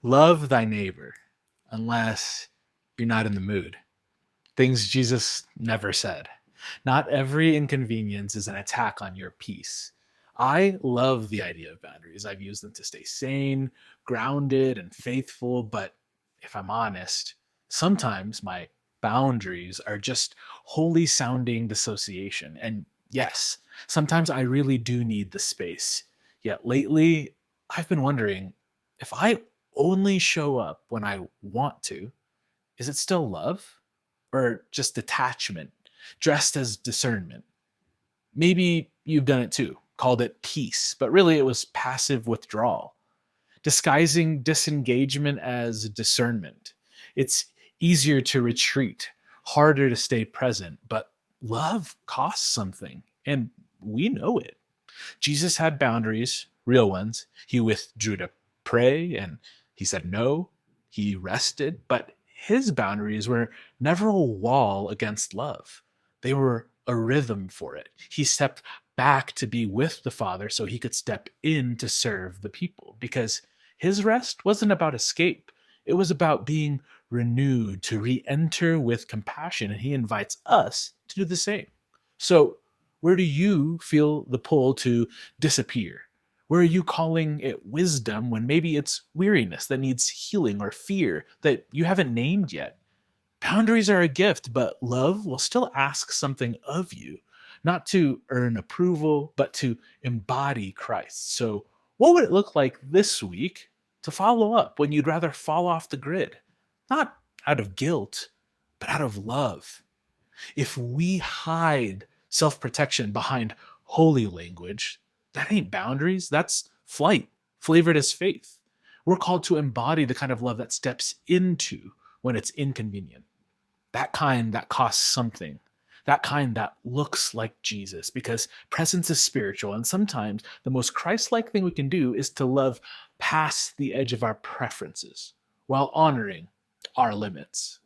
Love thy neighbor, unless you're not in the mood. Things Jesus never said. Not every inconvenience is an attack on your peace. I love the idea of boundaries. I've used them to stay sane, grounded, and faithful. But if I'm honest, sometimes my boundaries are just holy sounding dissociation. And yes, sometimes I really do need the space. Yet lately, I've been wondering if I only show up when I want to, is it still love? Or just detachment, dressed as discernment? Maybe you've done it too, called it peace, but really it was passive withdrawal, disguising disengagement as discernment. It's easier to retreat, harder to stay present, but love costs something, and we know it. Jesus had boundaries, real ones. He withdrew to pray and he said no. He rested, but his boundaries were never a wall against love. They were a rhythm for it. He stepped back to be with the Father so he could step in to serve the people because his rest wasn't about escape. It was about being renewed to re enter with compassion, and he invites us to do the same. So, where do you feel the pull to disappear? Where are you calling it wisdom when maybe it's weariness that needs healing or fear that you haven't named yet? Boundaries are a gift, but love will still ask something of you, not to earn approval, but to embody Christ. So, what would it look like this week to follow up when you'd rather fall off the grid? Not out of guilt, but out of love. If we hide self protection behind holy language, that ain't boundaries, that's flight, flavored as faith. We're called to embody the kind of love that steps into when it's inconvenient, that kind that costs something, that kind that looks like Jesus, because presence is spiritual. And sometimes the most Christ like thing we can do is to love past the edge of our preferences while honoring our limits.